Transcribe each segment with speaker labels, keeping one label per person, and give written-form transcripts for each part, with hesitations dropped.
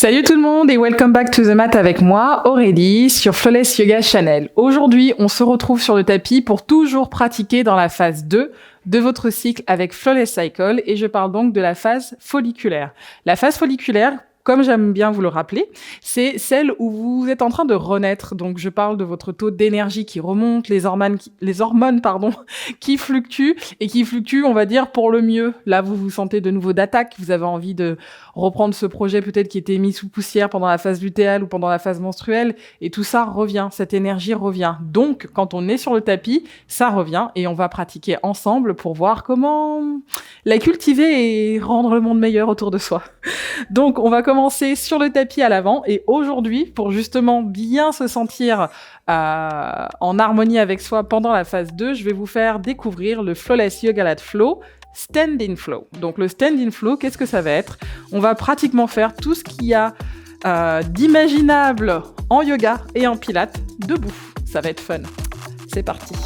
Speaker 1: Salut tout le monde et welcome back to the mat avec moi, Aurélie, sur Flawless Yoga Channel. Aujourd'hui, on se retrouve sur le tapis pour toujours pratiquer dans la phase 2 de votre cycle avec Flawless Cycle et je parle donc de la phase folliculaire. La phase folliculaire, comme j'aime bien vous le rappeler, c'est celle où vous êtes en train de renaître. Donc, je parle de votre taux d'énergie qui remonte, les hormones, qui fluctuent et qui fluctuent, on va dire, pour le mieux. Là, vous vous sentez de nouveau d'attaque. Vous avez envie de reprendre ce projet peut-être qui était mis sous poussière pendant la phase lutéale ou pendant la phase menstruelle. Et tout ça revient. Cette énergie revient. Donc, quand on est sur le tapis, ça revient et on va pratiquer ensemble pour voir comment la cultiver et rendre le monde meilleur autour de soi. Donc, on va commencer sur le tapis à l'avant et aujourd'hui, pour justement bien se sentir en harmonie avec soi pendant la phase 2, je vais vous faire découvrir le Flawless Yoga Lat Flow Stand-in Flow. Donc le Stand-in Flow, qu'est-ce que ça va être ? On va pratiquement faire tout ce qu'il y a d'imaginable en yoga et en pilates debout. Ça va être fun. C'est parti.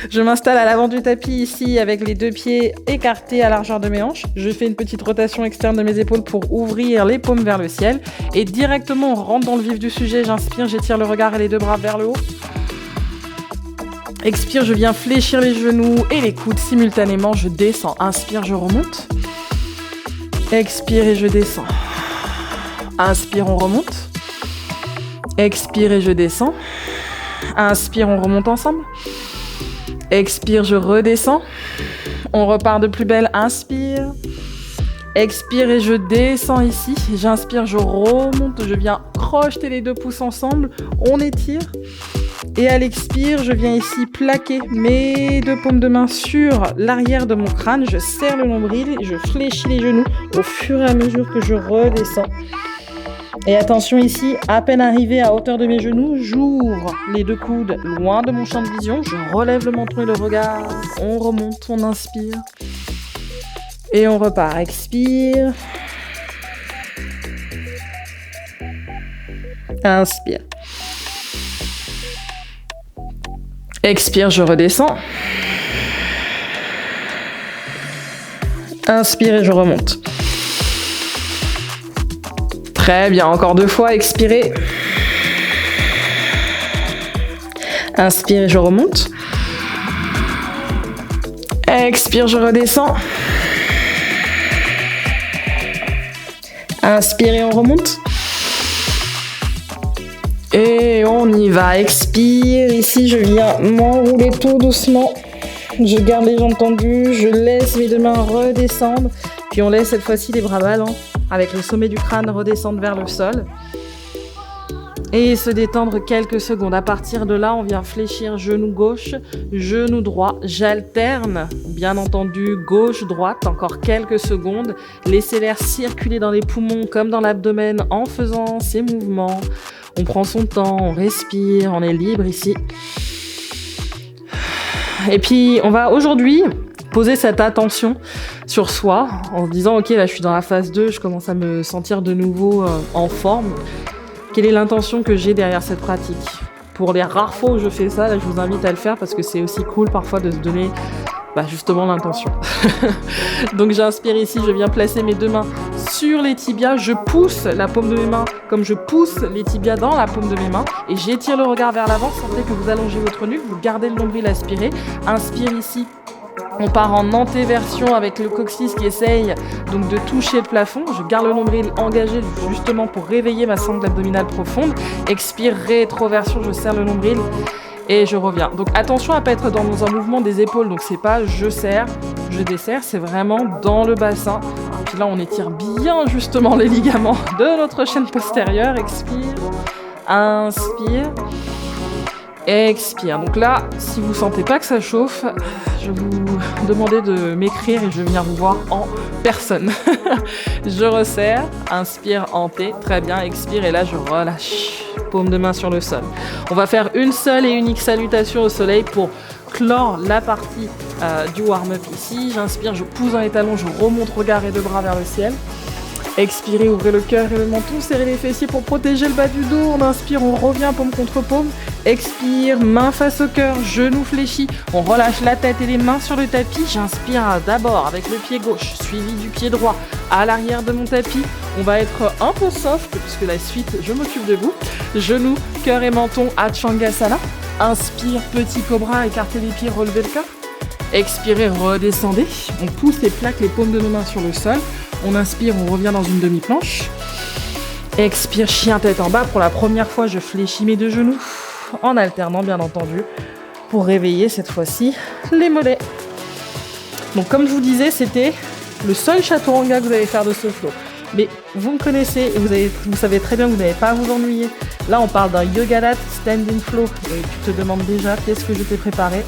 Speaker 1: Je m'installe à l'avant du tapis ici avec les deux pieds écartés à largeur de mes hanches. Je fais une petite rotation externe de mes épaules pour ouvrir les paumes vers le ciel. Et directement, on rentre dans le vif du sujet. J'inspire, j'étire le regard et les deux bras vers le haut. Expire, je viens fléchir les genoux et les coudes simultanément. Je descends. Inspire, je remonte. Expire et je descends. Inspire, on remonte. Expire et je descends. Inspire, on remonte ensemble. Expire, je redescends. On repart de plus belle. Inspire. Expire et je descends ici. J'inspire, je remonte. Je viens crocheter les deux pouces ensemble. On étire. Et à l'expire, je viens ici plaquer mes deux paumes de main sur l'arrière de mon crâne. Je serre le nombril. Je fléchis les genoux au fur et à mesure que je redescends. Et attention ici, à peine arrivé à hauteur de mes genoux, j'ouvre les deux coudes loin de mon champ de vision, je relève le menton et le regard, on remonte, on inspire, et on repart, expire, inspire, expire, je redescends, inspire et je remonte. Très bien, encore deux fois, expirez. Inspire et je remonte. Expire, je redescends. Inspire et on remonte. Et on y va, expire. Ici, je viens m'enrouler tout doucement. Je garde les jambes tendues, je laisse mes deux mains redescendre. Puis on laisse cette fois-ci les bras ballants avec le sommet du crâne redescendre vers le sol. Et se détendre quelques secondes. À partir de là, on vient fléchir genou gauche, genou droit. J'alterne, bien entendu, gauche-droite. Encore quelques secondes. Laissez l'air circuler dans les poumons comme dans l'abdomen en faisant ces mouvements. On prend son temps, on respire, on est libre ici. Et puis, on va aujourd'hui poser cette attention sur soi en se disant « Ok, là, je suis dans la phase 2, je commence à me sentir de nouveau en forme. » Quelle est l'intention que j'ai derrière cette pratique ? Pour les rares fois où je fais ça, là, je vous invite à le faire parce que c'est aussi cool parfois de se donner justement l'intention. Donc j'inspire ici, je viens placer mes deux mains sur les tibias, je pousse la paume de mes mains comme je pousse les tibias dans la paume de mes mains et j'étire le regard vers l'avant, sentez que vous allongez votre nuque, vous gardez le nombril aspiré, inspire ici. On part en antéversion avec le coccyx qui essaye donc de toucher le plafond. Je garde le nombril engagé justement pour réveiller ma sangle abdominale profonde. Expire, rétroversion, je serre le nombril et je reviens. Donc attention à ne pas être dans un mouvement des épaules. Donc c'est pas je serre, je desserre, c'est vraiment dans le bassin. Puis là on étire bien justement les ligaments de notre chaîne postérieure. Expire, inspire. Expire. Donc là, si vous sentez pas que ça chauffe, je vais vous demander de m'écrire et je viens vous voir en personne. Je resserre, inspire, hanté, très bien, expire et là je relâche. Paume de main sur le sol. On va faire une seule et unique salutation au soleil pour clore la partie du warm-up ici. J'inspire, je pousse dans les talons, je remonte regard et deux bras vers le ciel. Expirez, ouvrez le cœur et le menton, serrez les fessiers pour protéger le bas du dos. On inspire, on revient paume contre paume. Expire, main face au cœur, genou fléchi. On relâche la tête et les mains sur le tapis. J'inspire d'abord avec le pied gauche, suivi du pied droit à l'arrière de mon tapis. On va être un peu soft, puisque la suite, je m'occupe de vous. Genoux, cœur et menton, Achangasana. Inspire, petit cobra, écartez les pieds, relevez le cœur. Expirez, redescendez. On pousse et plaque les paumes de nos mains sur le sol. On inspire, on revient dans une demi-planche. Expire, chien tête en bas. Pour la première fois, je fléchis mes deux genoux, en alternant bien entendu, pour réveiller cette fois-ci les mollets. Donc comme je vous disais, c'était le seul chaturanga que vous allez faire de ce flow. Mais vous me connaissez et vous savez très bien que vous n'allez pas à vous ennuyer. Là, on parle d'un yoga lat standing flow. Et tu te demandes déjà qu'est-ce que je t'ai préparé.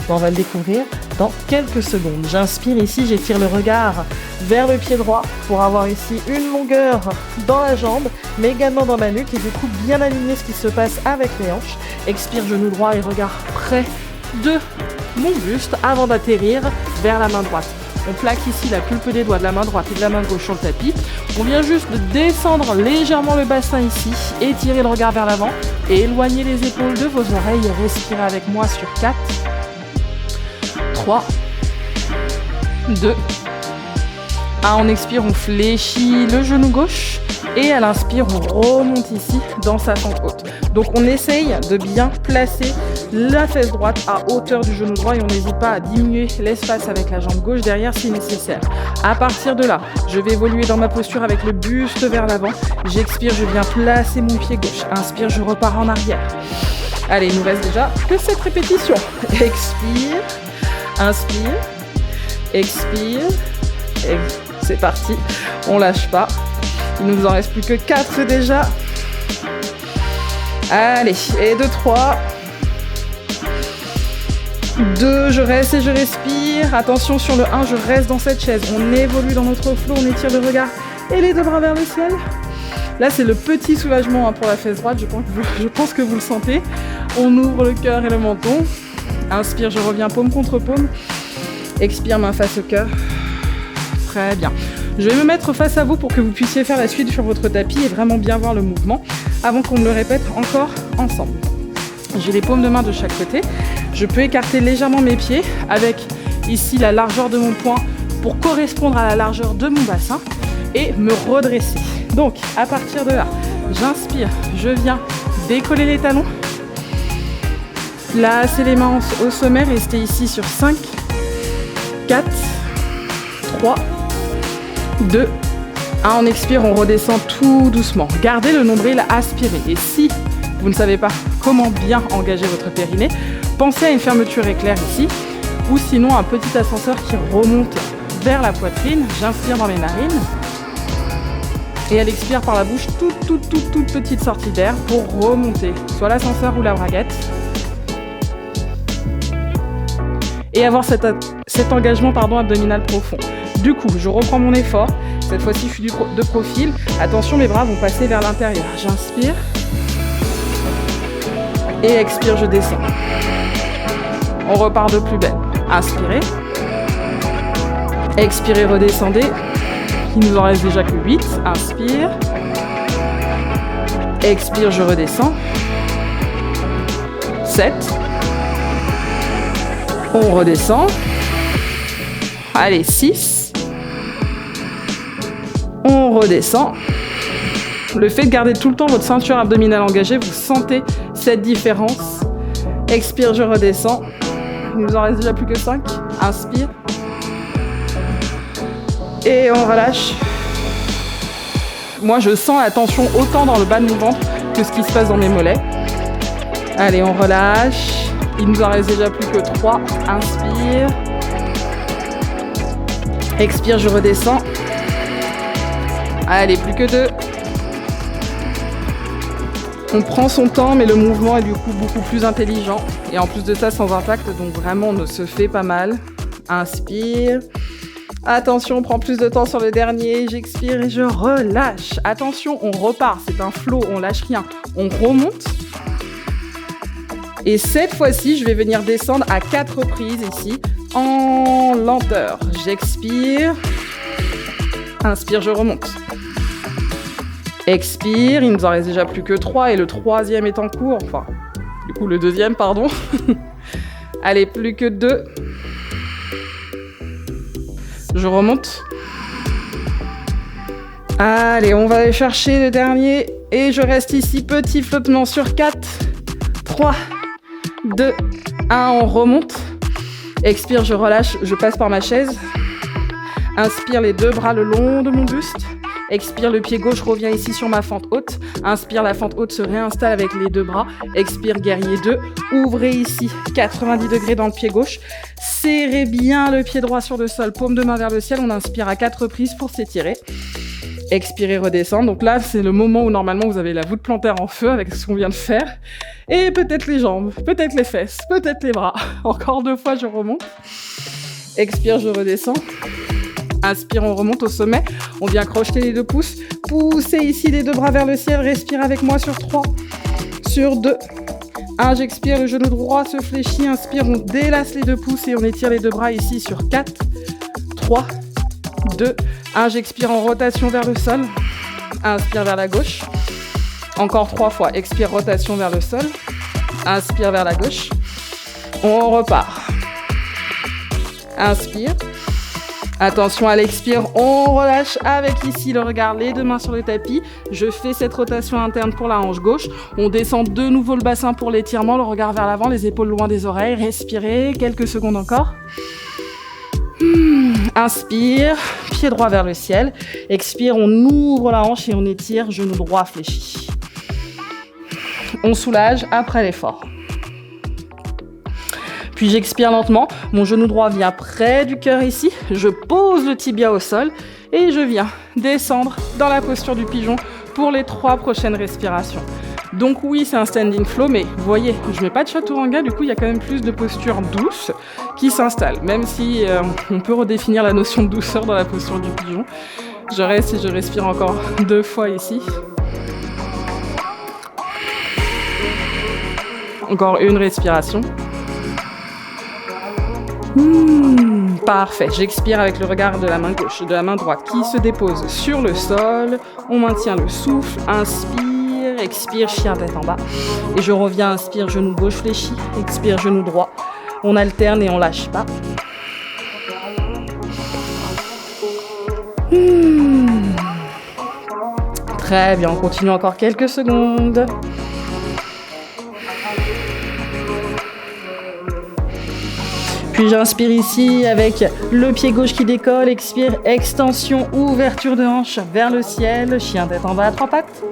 Speaker 1: On va le découvrir dans quelques secondes. J'inspire ici, j'étire le regard vers le pied droit pour avoir ici une longueur dans la jambe, mais également dans ma nuque et du coup bien aligner ce qui se passe avec les hanches. Expire, genou droit et regard près de mon buste avant d'atterrir vers la main droite. On plaque ici la pulpe des doigts de la main droite et de la main gauche sur le tapis. On vient juste de descendre légèrement le bassin ici, étirer le regard vers l'avant et éloigner les épaules de vos oreilles. Respirez avec moi sur 4, 3, 2, 1. On expire, on fléchit le genou gauche et à l'inspire, on remonte ici dans sa fente haute. Donc on essaye de bien placer la fesse droite à hauteur du genou droit et on n'hésite pas à diminuer l'espace avec la jambe gauche derrière si nécessaire. À partir de là, je vais évoluer dans ma posture avec le buste vers l'avant. J'expire, je viens placer mon pied gauche. Inspire, je repars en arrière. Allez, il nous reste déjà que 7 répétitions. Expire, inspire, expire, et c'est parti. On lâche pas. Il nous en reste plus que 4 déjà. Allez, et 2, 3. 2, je reste et je respire. Attention sur le 1, je reste dans cette chaise. On évolue dans notre flow, on étire le regard et les deux bras vers le ciel. Là, c'est le petit soulagement pour la fesse droite, je pense que vous le sentez. On ouvre le cœur et le menton. Inspire, je reviens paume contre paume. Expire, main face au cœur. Très bien. Je vais me mettre face à vous pour que vous puissiez faire la suite sur votre tapis et vraiment bien voir le mouvement avant qu'on me le répète encore ensemble. J'ai les paumes de main de chaque côté. Je peux écarter légèrement mes pieds avec ici la largeur de mon poing pour correspondre à la largeur de mon bassin et me redresser. Donc, à partir de là, j'inspire, je viens décoller les talons, placer les mains au sommet, rester ici sur 5, 4, 3, 2, 1. On expire, on redescend tout doucement. Gardez le nombril aspiré. Et si vous ne savez pas comment bien engager votre périnée, pensez à une fermeture éclair ici, ou sinon un petit ascenseur qui remonte vers la poitrine. J'inspire dans les narines. Et elle expire par la bouche, toute petite sortie d'air pour remonter, soit l'ascenseur ou la braguette. Et avoir cet engagement abdominal profond. Du coup, je reprends mon effort. Cette fois-ci, je suis de profil. Attention, mes bras vont passer vers l'intérieur. J'inspire. Et expire, je descends. On repart de plus belle. Inspirez. Expirez, redescendez. Il nous en reste déjà que 8. Inspire. Expire, je redescends. 7. On redescend. Allez, 6. On redescend. Le fait de garder tout le temps votre ceinture abdominale engagée, vous sentez cette différence. Expire, je redescends. Il nous en reste déjà plus que 5. Inspire. Et on relâche. Moi, je sens la tension autant dans le bas de mon ventre que ce qui se passe dans mes mollets. Allez, on relâche. Il nous en reste déjà plus que 3. Inspire. Expire, je redescends. Allez, plus que 2. On prend son temps, mais le mouvement est du coup beaucoup plus intelligent. Et en plus de ça, sans impact, donc vraiment, on ne se fait pas mal. Inspire. Attention, on prend plus de temps sur le dernier. J'expire et je relâche. Attention, on repart. C'est un flow, on lâche rien. On remonte. Et cette fois-ci, je vais venir descendre à 4 reprises ici, en lenteur. J'expire. Inspire, je remonte. Expire, il nous en reste déjà plus que 3 et le troisième est en cours. Enfin, Du coup, le deuxième, pardon. Allez, plus que 2. Je remonte. Allez, on va aller chercher le dernier. Et je reste ici, petit flottement sur 4, 3, 2, 1, on remonte. Expire, je relâche, je passe par ma chaise. Inspire, les 2 bras le long de mon buste. Expire, le pied gauche revient ici sur ma fente haute. Inspire, la fente haute se réinstalle avec les 2 bras. Expire, guerrier 2. Ouvrez ici, 90 degrés dans le pied gauche. Serrez bien le pied droit sur le sol, paume de main vers le ciel. On inspire à 4 reprises pour s'étirer. Expirez, redescendre. Donc là, c'est le moment où normalement vous avez la voûte plantaire en feu avec ce qu'on vient de faire. Et peut-être les jambes, peut-être les fesses, peut-être les bras. Encore 2 fois, je remonte. Expire, je redescends. Inspire, on remonte au sommet. On vient crocheter les 2 pouces. Poussez ici les 2 bras vers le ciel. Respire avec moi sur 3, sur 2. 1, j'expire, le genou droit se fléchit. Inspire, on délace les 2 pouces et on étire les 2 bras ici sur 4, 3, 2, 1, j'expire en rotation vers le sol. Inspire vers la gauche. Encore 3 fois. Expire, rotation vers le sol. Inspire vers la gauche. On repart. Inspire. Attention à l'expire, on relâche avec ici le regard, les 2 mains sur le tapis. Je fais cette rotation interne pour la hanche gauche. On descend de nouveau le bassin pour l'étirement, le regard vers l'avant, les épaules loin des oreilles. Respirez, quelques secondes encore. Inspire, pied droit vers le ciel. Expire, on ouvre la hanche et on étire, genou droit fléchi. On soulage après l'effort. Puis j'expire lentement, mon genou droit vient près du cœur ici, je pose le tibia au sol et je viens descendre dans la posture du pigeon pour les 3 prochaines respirations. Donc oui, c'est un standing flow, mais vous voyez, je mets pas de chaturanga, du coup il y a quand même plus de posture douce qui s'installe, même si on peut redéfinir la notion de douceur dans la posture du pigeon. Je reste et je respire encore 2 fois ici. Encore une respiration. Parfait, j'expire avec le regard de la main gauche, de la main droite qui se dépose sur le sol. On maintient le souffle, inspire, expire, chien tête en bas. Et je reviens, inspire, genou gauche fléchi, expire, genou droit. On alterne et on lâche pas. Très bien, on continue encore quelques secondes. Puis j'inspire ici avec le pied gauche qui décolle, expire, extension, ouverture de hanche vers le ciel, chien tête en bas à 3 pattes.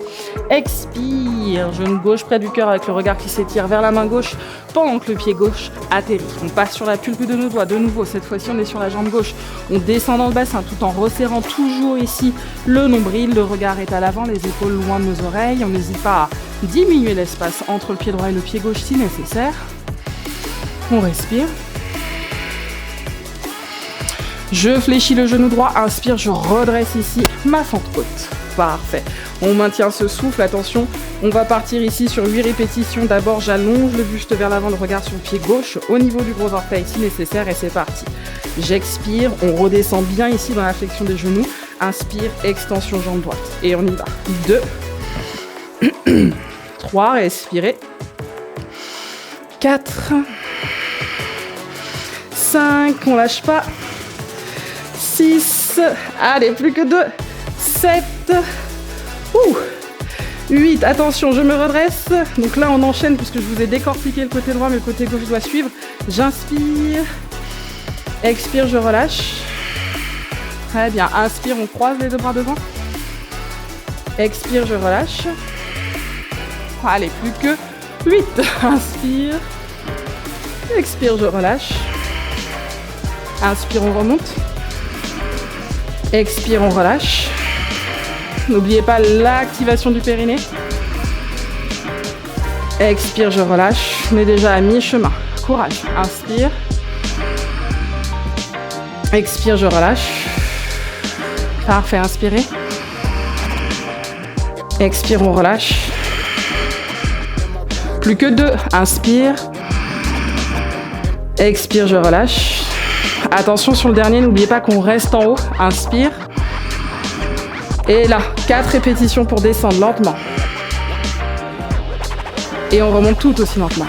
Speaker 1: Expire, genou gauche près du cœur avec le regard qui s'étire vers la main gauche pendant que le pied gauche atterrit. On passe sur la pulpe de nos doigts, de nouveau, cette fois-ci on est sur la jambe gauche. On descend dans le bassin tout en resserrant toujours ici le nombril, le regard est à l'avant, les épaules loin de nos oreilles. On n'hésite pas à diminuer l'espace entre le pied droit et le pied gauche si nécessaire. On respire. Je fléchis le genou droit, inspire, je redresse ici ma fente haute. Parfait. On maintient ce souffle, attention, on va partir ici sur 8 répétitions. D'abord, j'allonge le buste vers l'avant, le regard sur le pied gauche, au niveau du gros orteil si nécessaire, et c'est parti. J'expire, on redescend bien ici dans la flexion des genoux. Inspire, extension jambe droite. Et on y va. 2, 3, respirez. 4, 5, on lâche pas. 6, allez, plus que 2, 7, 8, attention, je me redresse. Donc là, on enchaîne puisque je vous ai décortiqué le côté droit, mais le côté gauche doit suivre. J'inspire, expire, je relâche. Très bien, inspire, on croise les 2 bras devant. Expire, je relâche. Allez, plus que 8, inspire, expire, je relâche. Inspire, on remonte. Expire, on relâche. N'oubliez pas l'activation du périnée. Expire, je relâche. On est déjà à mi-chemin. Courage. Inspire. Expire, je relâche. Parfait, inspirez. Expire, on relâche. Plus que 2. Inspire. Expire, je relâche. Attention sur le dernier, n'oubliez pas qu'on reste en haut. Inspire. Et là, 4 répétitions pour descendre lentement. Et on remonte tout aussi lentement.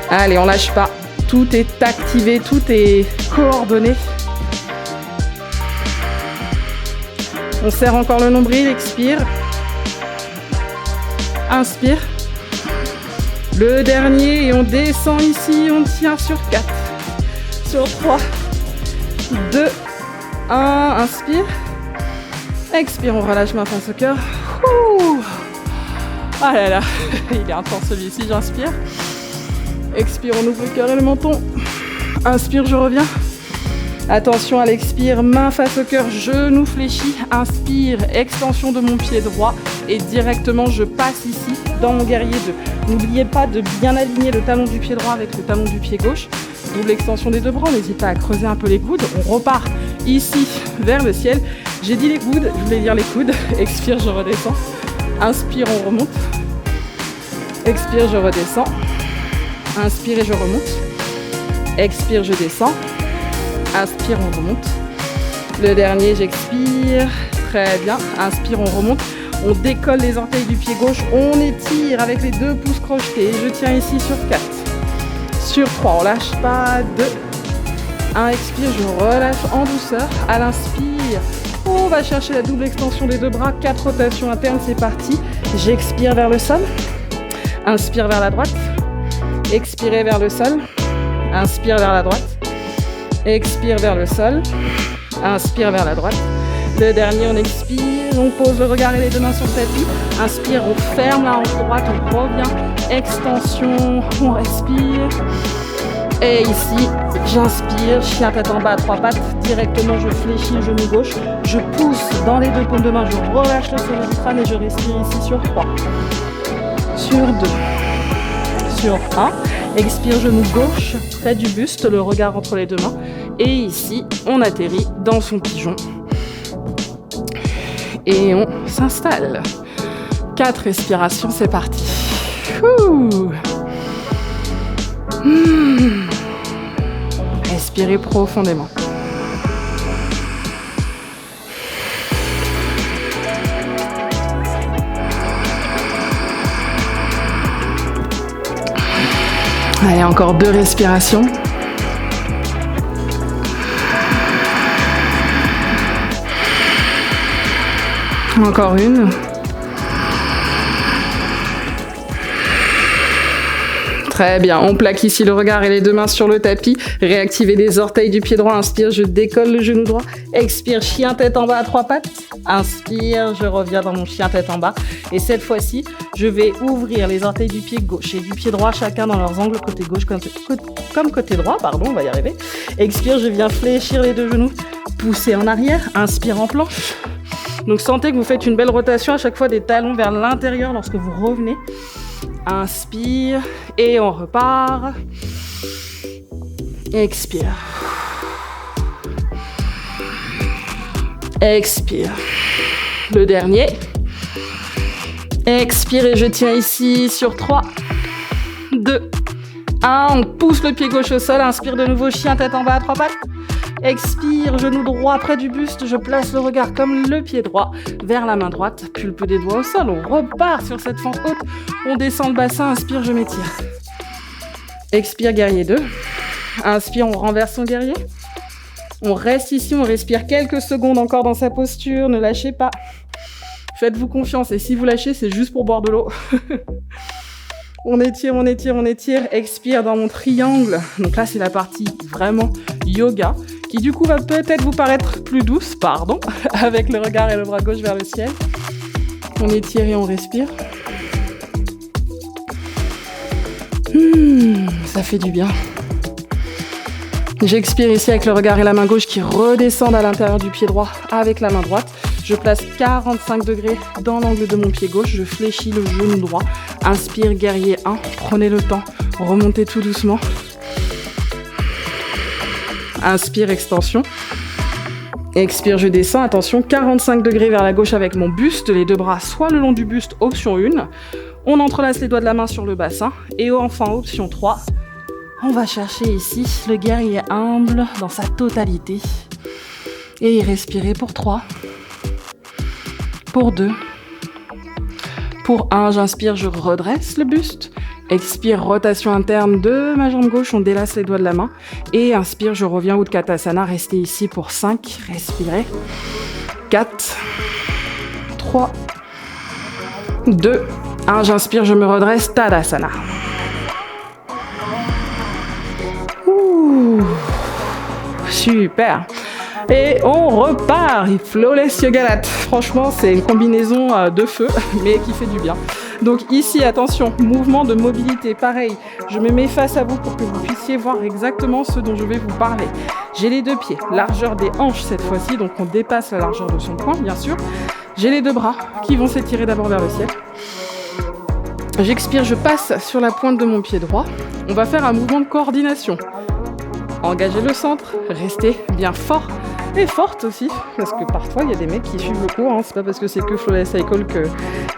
Speaker 1: Allez, on lâche pas. Tout est activé, tout est coordonné. On serre encore le nombril, expire. Inspire. Le dernier et on descend ici, on tient sur 4. Sur 3, 2, 1, inspire. Expire, on relâche main face au cœur. Ouh. Ah là là, il est intense celui-ci, j'inspire. Expire, on ouvre le cœur et le menton. Inspire, je reviens. Attention à l'expire, main face au cœur, genou fléchi. Inspire, extension de mon pied droit. Et directement, je passe ici dans mon guerrier 2. N'oubliez pas de bien aligner le talon du pied droit avec le talon du pied gauche. Double extension des deux bras, n'hésitez pas à creuser un peu les coudes. On repart ici vers le ciel. J'ai dit les coudes, je voulais dire les coudes. Expire, je redescends. Inspire, on remonte. Expire, je redescends. Inspire et je remonte. Expire, je descends. Inspire, on remonte. Le dernier, j'expire. Très bien. Inspire, on remonte. On décolle les orteils du pied gauche. On étire avec les 2 pouces crochetés. Je tiens ici sur 4. Sur 3, on lâche pas. 2. 1, expire, je relâche en douceur. À l'inspire, on va chercher la double extension des 2 bras. 4 rotations internes, c'est parti. J'expire vers le sol. Inspire vers la droite. Expirez vers le sol. Inspire vers la droite. Expire vers le sol. Inspire vers la droite. Le dernier, on expire. On pose le regard et les 2 mains sur le tapis. Inspire, on ferme la hanche droite. On revient. Extension. On respire. Et ici, j'inspire. Chien tête en bas à 3 pattes. Directement, je fléchis le genou gauche. Je pousse dans les 2 paumes de main. Je relâche le sommet du crâne et je respire ici sur 3. Sur 2. Sur 1, expire genou gauche, près du buste, le regard entre les 2 mains. Et ici, on atterrit dans son pigeon. Et on s'installe. 4 respirations, c'est parti. Respirez profondément. Allez, encore 2 respirations. Encore une. Très bien, on plaque ici le regard et les 2 mains sur le tapis. Réactivez les orteils du pied droit. Inspire, je décolle le genou droit. Expire, chien tête en bas à 3 pattes. Inspire, je reviens dans mon chien tête en bas. Et cette fois-ci, je vais ouvrir les orteils du pied gauche et du pied droit, chacun dans leurs angles, côté gauche comme côté droit. Pardon, on va y arriver. Expire, je viens fléchir les 2 genoux. Pousser en arrière. Inspire en planche. Donc sentez que vous faites une belle rotation à chaque fois des talons vers l'intérieur lorsque vous revenez. Inspire et on repart. Expire. Expire. Le dernier. Expire et je tiens ici sur 3, 2, 1. On pousse le pied gauche au sol. Inspire de nouveau, chien tête en bas à 3 pattes. Expire, genou droit près du buste. Je place le regard comme le pied droit vers la main droite. Pulpe des doigts au sol. On repart sur cette fente haute. On descend le bassin. Inspire, je m'étire. Expire, guerrier 2. Inspire, on renverse son guerrier. On reste ici, on respire quelques secondes encore dans sa posture. Ne lâchez pas. Faites-vous confiance. Et si vous lâchez, c'est juste pour boire de l'eau. On étire, on étire, on étire. Expire dans mon triangle. Donc là, c'est la partie vraiment yoga, qui du coup va peut-être vous paraître plus douce, avec le regard et le bras gauche vers le ciel. On étire et on respire. Ça fait du bien. J'expire ici avec le regard et la main gauche qui redescendent à l'intérieur du pied droit avec la main droite. Je place 45 degrés dans l'angle de mon pied gauche. Je fléchis le genou droit. Inspire, guerrier 1. Prenez le temps. Remontez tout doucement. Inspire, extension. Expire, je descends. Attention, 45 degrés vers la gauche avec mon buste. Les 2 bras soit le long du buste, option 1. On entrelace les doigts de la main sur le bassin. Et enfin, option 3. On va chercher ici le guerrier humble dans sa totalité. Et respirer pour 3. Pour 2. Pour 1, j'inspire, je redresse le buste. Expire, rotation interne de ma jambe gauche, on délace les doigts de la main. Et inspire, je reviens Utkatasana, restez ici pour 5, respirez. 4, 3, 2, 1, j'inspire, je me redresse, Tadasana. Ouh, super. Et on repart, Flawless Yoga Lat. Franchement, c'est une combinaison de feu, mais qui fait du bien. Donc ici, attention, mouvement de mobilité, pareil. Je me mets face à vous pour que vous puissiez voir exactement ce dont je vais vous parler. J'ai les 2 pieds, largeur des hanches cette fois-ci, donc on dépasse la largeur de son poing, bien sûr. J'ai les 2 bras qui vont s'étirer d'abord vers le ciel. J'expire, je passe sur la pointe de mon pied droit. On va faire un mouvement de coordination. Engagez le centre, restez bien fort et forte aussi, parce que parfois il y a des mecs qui suivent le cours, hein. C'est pas parce que c'est que Flawless Cycle que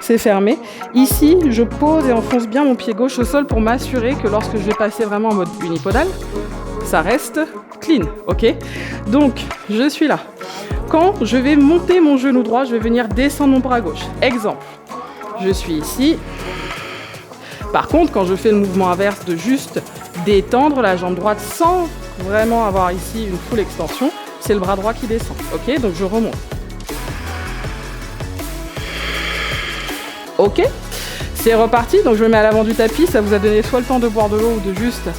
Speaker 1: c'est fermé. Ici, je pose et enfonce bien mon pied gauche au sol pour m'assurer que lorsque je vais passer vraiment en mode unipodal, ça reste clean, ok? Donc, je suis là. Quand je vais monter mon genou droit, je vais venir descendre mon bras gauche. Exemple, je suis ici. Par contre, quand je fais le mouvement inverse de juste détendre la jambe droite sans vraiment avoir ici une full extension, c'est le bras droit qui descend, ok? Donc je remonte. Ok, c'est reparti, donc je me mets à l'avant du tapis, ça vous a donné soit le temps de boire de l'eau ou de juste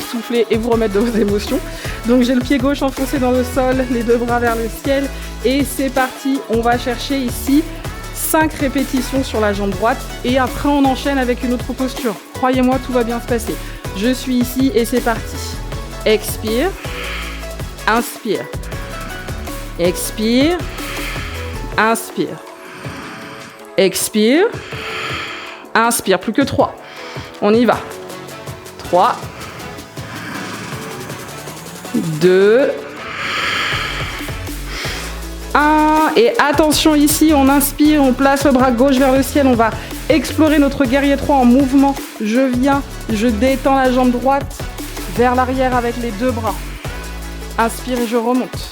Speaker 1: souffler et vous remettre de vos émotions. Donc j'ai le pied gauche enfoncé dans le sol, les 2 bras vers le ciel, et c'est parti, on va chercher ici 5 répétitions sur la jambe droite, et après on enchaîne avec une autre posture. Croyez-moi, tout va bien se passer. Je suis ici et c'est parti. Expire. Inspire. Expire. Inspire. Expire. Inspire. Plus que 3. On y va. 3. 2. 1. Et attention ici, on inspire, on place le bras gauche vers le ciel. On va explorer notre guerrier 3 en mouvement. Je viens, je détends la jambe droite vers l'arrière avec les 2 bras. Inspire et je remonte.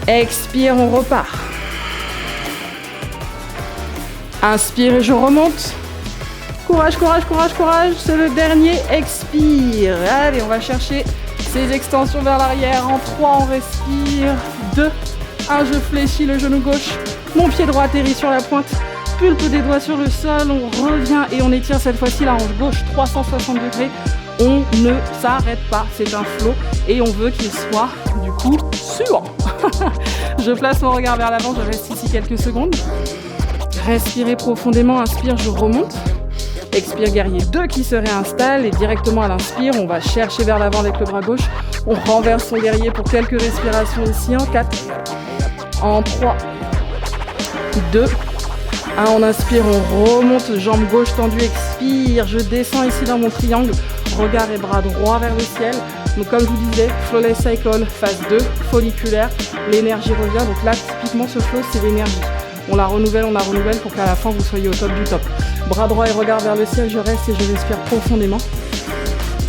Speaker 1: Expire, on repart. Inspire et je remonte. Courage, courage, courage, courage. C'est le dernier. Expire. Allez, on va chercher ces extensions vers l'arrière. En 3, on respire. 2, 1, je fléchis le genou gauche. Mon pied droit atterrit sur la pointe. Pulpe des doigts sur le sol. On revient et on étire cette fois-ci la hanche gauche 360 degrés. On ne s'arrête pas, c'est un flow et on veut qu'il soit du coup suant. Je place mon regard vers l'avant, je reste ici quelques secondes. Respirez profondément, inspire, je remonte. Expire, guerrier 2 qui se réinstalle et directement à l'inspire, on va chercher vers l'avant avec le bras gauche. On renverse son guerrier pour quelques respirations ici en 4, en 3, 2, 1, on inspire, on remonte, jambe gauche tendue, expire, je descends ici dans mon triangle, regard et bras droit vers le ciel. Donc comme je vous disais, Flawless Cycle, phase 2, folliculaire, l'énergie revient. Donc là, typiquement, ce flow, c'est l'énergie. On la renouvelle pour qu'à la fin, vous soyez au top du top. Bras droit et regard vers le ciel, je reste et je respire profondément.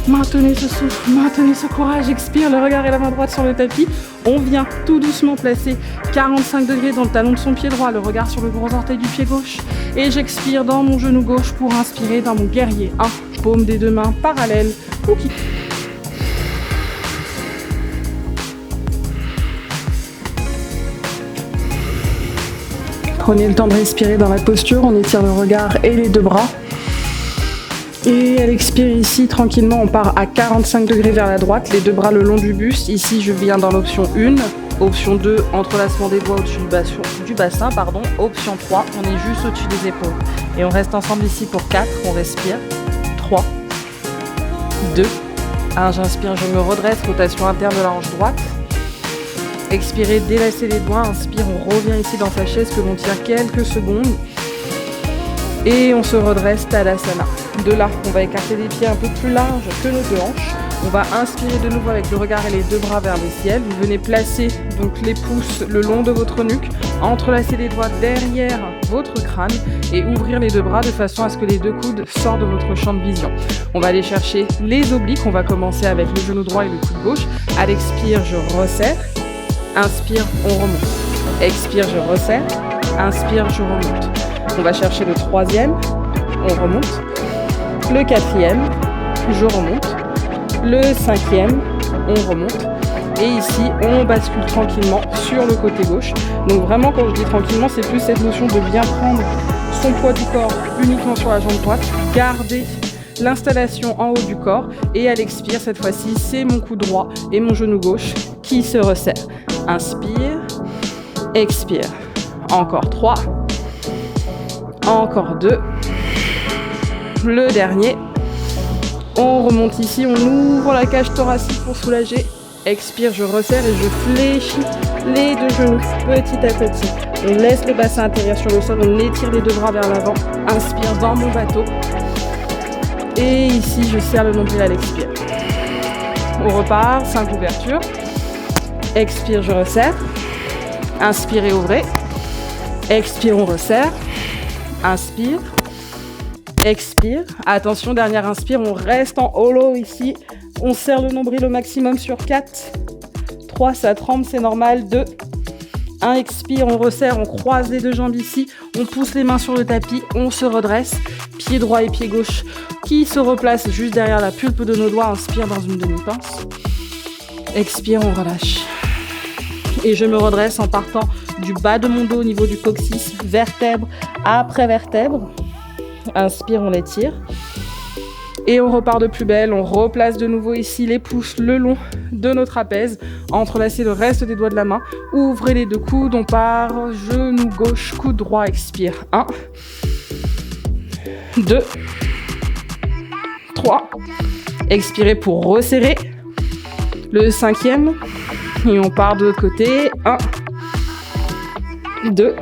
Speaker 1: Maintenez ce souffle, maintenez ce courage, expire, le regard et la main droite sur le tapis. On vient tout doucement placer 45 degrés dans le talon de son pied droit, le regard sur le gros orteil du pied gauche. Et j'expire dans mon genou gauche pour inspirer dans mon guerrier 1. Paume des 2 mains parallèles. Okay. Prenez le temps de respirer dans la posture, on étire le regard et les 2 bras. Et à l'expire ici, tranquillement, on part à 45 degrés vers la droite, les 2 bras le long du buste. Ici, je viens dans l'option 1, option 2, entrelacement des doigts au-dessus du bassin, option 3, on est juste au-dessus des épaules. Et on reste ensemble ici pour 4, on respire, 3, 2, 1, j'inspire, je me redresse, rotation interne de la hanche droite. Expirez, délaissez les doigts, inspire, on revient ici dans sa chaise que l'on tient quelques secondes. Et on se redresse, Tadasana. De là, on va écarter les pieds un peu plus larges que nos 2 hanches. On va inspirer de nouveau avec le regard et les 2 bras vers le ciel. Vous venez placer donc les pouces le long de votre nuque, entrelacer les doigts derrière votre crâne et ouvrir les 2 bras de façon à ce que les 2 coudes sortent de votre champ de vision. On va aller chercher les obliques. On va commencer avec le genou droit et le coude gauche. À l'expire, je resserre. Inspire, on remonte. Expire, je resserre. Inspire, je remonte. On va chercher le troisième, on remonte. Le quatrième, je remonte. Le cinquième, on remonte. Et ici, on bascule tranquillement sur le côté gauche. Donc vraiment, quand je dis tranquillement, c'est plus cette notion de bien prendre son poids du corps uniquement sur la jambe droite, garder l'installation en haut du corps et à l'expire, cette fois-ci, c'est mon coude droit et mon genou gauche qui se resserre. Inspire, expire. Encore 3, encore 2. Le dernier. On remonte ici, on ouvre la cage thoracique pour soulager. Expire, je resserre et je fléchis les deux genoux petit à petit. On laisse le bassin intérieur sur le sol, on étire les deux bras vers l'avant. Inspire dans mon bateau. Et ici, je serre le nombril à l'expire. On repart, 5 ouvertures. Expire, je resserre. Inspire et ouvrez. Expire, on resserre. Inspire. Expire. Attention, dernière inspire, on reste en hollow ici. On serre le nombril au maximum sur 4. 3, ça tremble, c'est normal. 2. 1, expire, on resserre, on croise les deux jambes ici. On pousse les mains sur le tapis, on se redresse. Pied droit et pied gauche qui se replacent juste derrière la pulpe de nos doigts. Inspire dans une demi-pince. Expire, on relâche. Et je me redresse en partant du bas de mon dos au niveau du coccyx, vertèbre après vertèbre. Inspire, on l'étire. Et on repart de plus belle, on replace de nouveau ici les pouces le long de nos trapèzes. Entrelacez le reste des doigts de la main. Ouvrez les deux coudes, on part. Genou gauche, coude droit, expire. 1, 2, 3. Expirez pour resserrer. Le cinquième. Et on part de l'autre côté. 1, 2,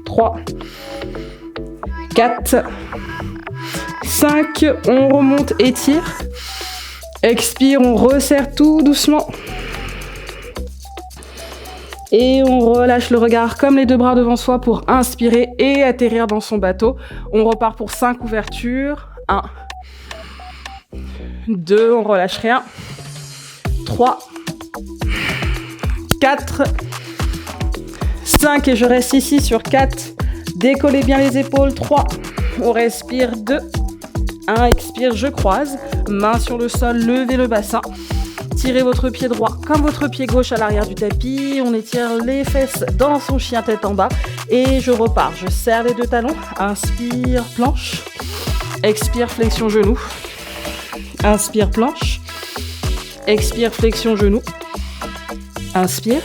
Speaker 1: 3, 4, 5, on remonte, étire. Expire, on resserre tout doucement. Et on relâche le regard comme les deux bras devant soi pour inspirer et atterrir dans son bateau. On repart pour 5 ouvertures. 1, 2, on relâche rien. 3, 4, 5 et je reste ici sur 4. Décollez bien les épaules. 3, on respire. 2, 1, expire, je croise. Main sur le sol, levez le bassin. Tirez votre pied droit comme votre pied gauche à l'arrière du tapis. On étire les fesses dans son chien tête en bas. Et je repars. Je serre les deux talons. Inspire, planche. Expire, flexion genou. Inspire, planche. Expire, flexion genou. Inspire.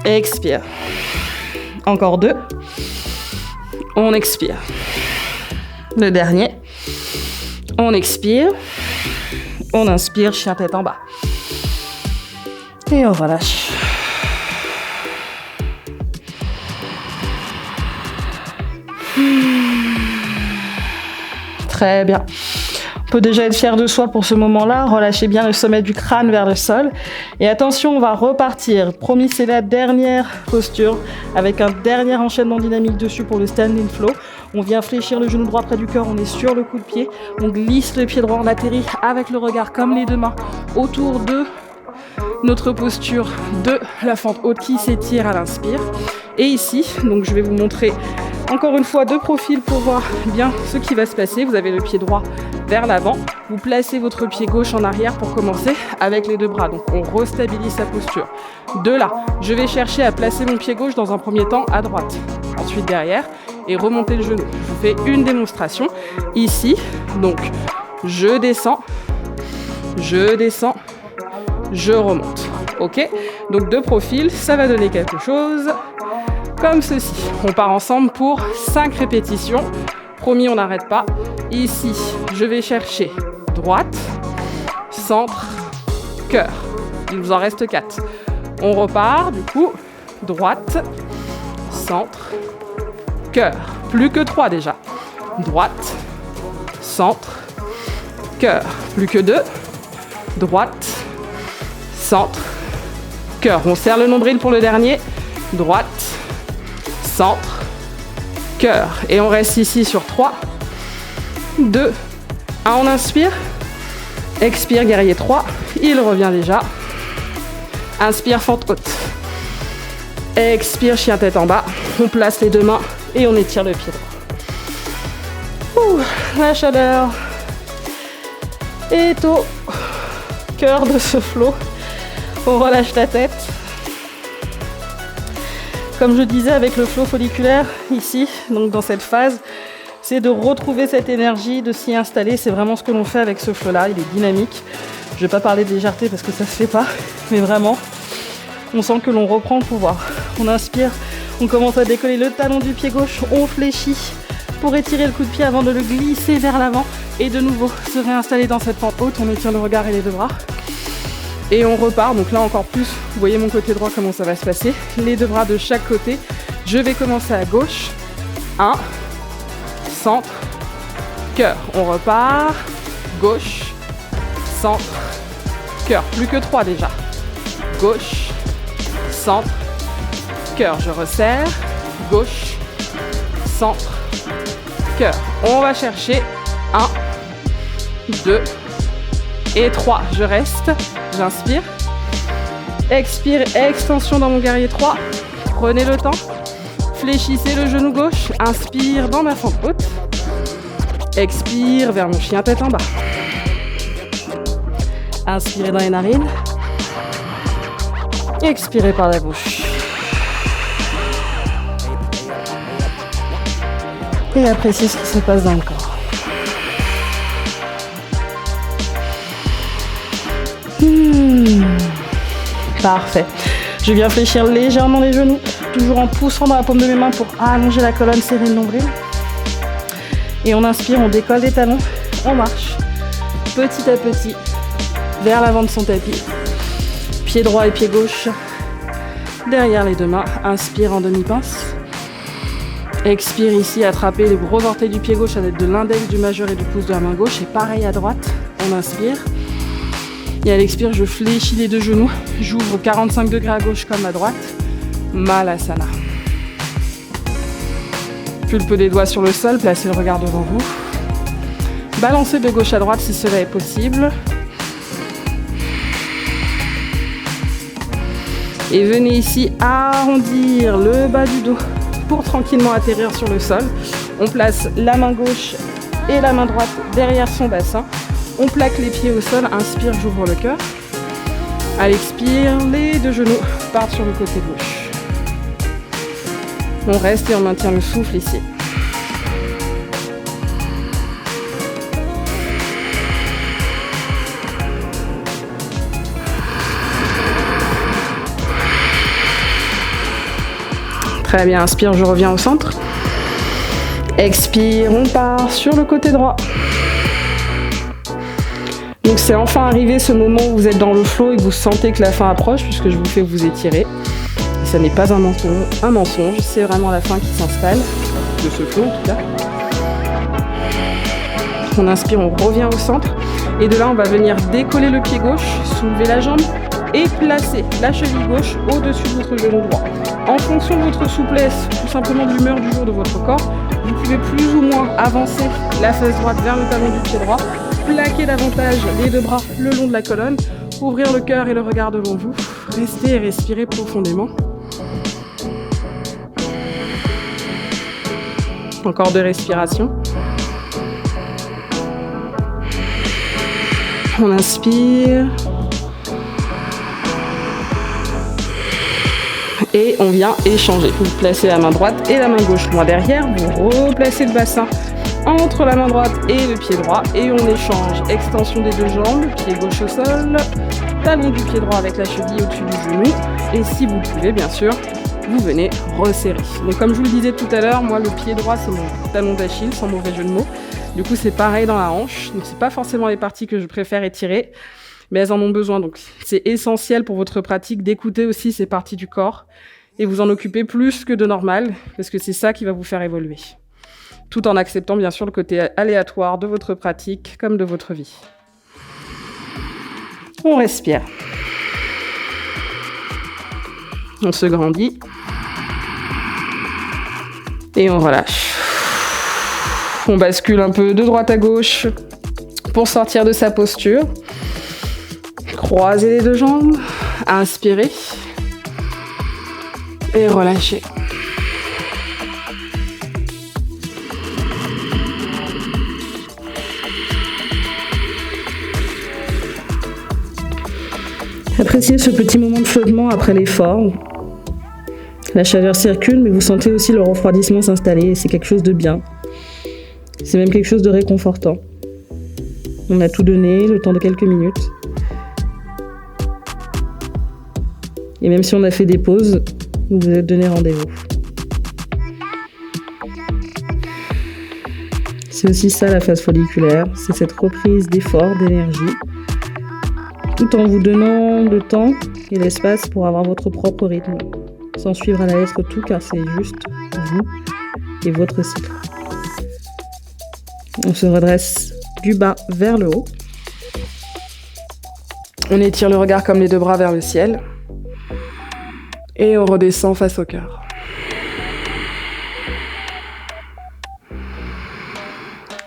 Speaker 1: Expire. Encore 2. On expire. Le dernier. On expire. On inspire, chien tête en bas. Et on relâche. Très bien. On peut déjà être fier de soi pour ce moment-là. Relâchez bien le sommet du crâne vers le sol. Et attention, on va repartir. Promis, c'est la dernière posture avec un dernier enchaînement dynamique dessus pour le standing flow. On vient fléchir le genou droit près du cœur, on est sur le coup de pied. On glisse le pied droit, on atterrit avec le regard comme les deux mains autour de notre posture de la fente haute qui s'étire à l'inspire. Et ici, donc je vais vous montrer encore une fois de profil pour voir bien ce qui va se passer. Vous avez le pied droit vers l'avant. Vous placez votre pied gauche en arrière pour commencer avec les deux bras. Donc on restabilise sa posture. De là, je vais chercher à placer mon pied gauche dans un premier temps à droite. Ensuite derrière et remonter le genou. Je vous fais une démonstration ici. Donc je descends, je remonte. Ok? Donc de profil, ça va donner quelque chose comme ceci. On part ensemble pour 5 répétitions. Promis, on n'arrête pas. Ici, je vais chercher droite, centre, cœur. Il vous en reste 4. On repart, du coup, droite, centre, cœur. Plus que 3 déjà. Droite, centre, cœur. Plus que 2. Droite, centre, cœur. On serre le nombril pour le dernier. Droite, centre, cœur. Et on reste ici sur 3, 2, 1. On inspire. Expire, guerrier 3. Il revient déjà. Inspire, fente haute.
Speaker 2: Expire, chien tête en bas. On place les deux mains et on étire le pied droit. Ouh, la chaleur est au cœur de ce flow. On relâche la tête. Comme je disais avec le flow folliculaire ici, donc dans cette phase, c'est de retrouver cette énergie, de s'y installer. C'est vraiment ce que l'on fait avec ce flow-là. Il est dynamique. Je ne vais pas parler de légèreté parce que ça ne se fait pas, mais vraiment, on sent que l'on reprend le pouvoir. On inspire, on commence à décoller le talon du pied gauche, on fléchit pour étirer le coup de pied avant de le glisser vers l'avant et de nouveau se réinstaller dans cette pente haute. On étire le regard et les deux bras. Et on repart, donc là encore plus, vous voyez mon côté droit comment ça va se passer. Les deux bras de chaque côté. Je vais commencer à gauche. 1, centre, cœur. On repart. Gauche, centre, cœur. Plus que 3 déjà. Gauche, centre, cœur. Je resserre. Gauche, centre, cœur. On va chercher 1, 2 et 3. Je reste. J'inspire. Expire, extension dans mon guerrier 3. Prenez le temps. Fléchissez le genou gauche. Inspire dans ma fente haute. Expire vers mon chien tête en bas. Inspirez dans les narines. Expirez par la bouche. Et appréciez ce qui se passe dans le corps. Parfait. Je viens fléchir légèrement les genoux, toujours en poussant dans la paume de mes mains pour allonger la colonne, serrer le nombril. Et on inspire, on décolle les talons, on marche petit à petit vers l'avant de son tapis. Pied droit et pied gauche derrière les deux mains. Inspire en demi-pince. Expire ici, attrapez les gros orteils du pied gauche à l'aide de l'index, du majeur et du pouce de la main gauche. Et pareil à droite, on inspire. Et à l'expire, je fléchis les deux genoux. J'ouvre 45 degrés à gauche comme à droite. Malasana. Pulpe des doigts sur le sol, placez le regard devant vous. Balancez de gauche à droite si cela est possible. Et venez ici arrondir le bas du dos pour tranquillement atterrir sur le sol. On place la main gauche et la main droite derrière son bassin. On plaque les pieds au sol, inspire, j'ouvre le cœur. À l'expire, les deux genoux partent sur le côté gauche. On reste et on maintient le souffle ici. Très bien, inspire, je reviens au centre. Expire, on part sur le côté droit. Donc c'est enfin arrivé ce moment où vous êtes dans le flow et que vous sentez que la fin approche, puisque je vous fais vous étirer. Et ça n'est pas un mensonge, c'est vraiment la fin qui s'installe, de ce flow en tout cas. On inspire, on revient au centre. Et de là, on va venir décoller le pied gauche, soulever la jambe et placer la cheville gauche au-dessus de votre genou droit. En fonction de votre souplesse, tout simplement de l'humeur du jour de votre corps, vous pouvez plus ou moins avancer la fesse droite vers le talon du pied droit, plaquer davantage les deux bras le long de la colonne, ouvrir le cœur et le regard devant vous, restez et respirez profondément. Encore 2 respirations. On inspire. Et on vient échanger. Vous placez la main droite et la main gauche loin derrière. Vous replacez le bassin entre la main droite et le pied droit. Et on échange. Extension des deux jambes, pied gauche au sol, talon du pied droit avec la cheville au-dessus du genou. Et si vous pouvez, bien sûr, vous venez resserrer. Donc comme je vous le disais tout à l'heure, moi le pied droit c'est mon talon d'Achille, sans mauvais jeu de mots. Du coup c'est pareil dans la hanche. Donc c'est pas forcément les parties que je préfère étirer, mais elles en ont besoin. Donc c'est essentiel pour votre pratique d'écouter aussi ces parties du corps et vous en occuper plus que de normal, parce que c'est ça qui va vous faire évoluer. Tout en acceptant bien sûr le côté aléatoire de votre pratique comme de votre vie. On respire. On se grandit. Et on relâche. On bascule un peu de droite à gauche pour sortir de sa posture. Croisez les deux jambes. Inspirez.
Speaker 1: Et relâchez.
Speaker 2: Appréciez ce petit moment de flottement après l'effort. La chaleur circule, mais vous sentez aussi le refroidissement s'installer et c'est quelque chose de bien. C'est même quelque chose de réconfortant. On a tout donné, le temps de quelques minutes. Et même si on a fait des pauses, vous vous êtes donné rendez-vous. C'est aussi ça la phase folliculaire, c'est cette reprise d'effort, d'énergie, tout en vous donnant le temps et l'espace pour avoir votre propre rythme, sans suivre à la lettre tout car c'est juste vous et votre cycle. On se redresse du bas vers le haut.
Speaker 1: On étire le regard comme les deux bras vers le ciel. Et on redescend face au cœur.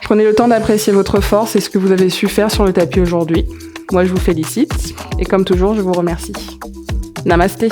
Speaker 1: Prenez le temps d'apprécier votre force et ce que vous avez su faire sur le tapis aujourd'hui. Moi, je vous félicite. Et comme toujours, je vous remercie. Namasté.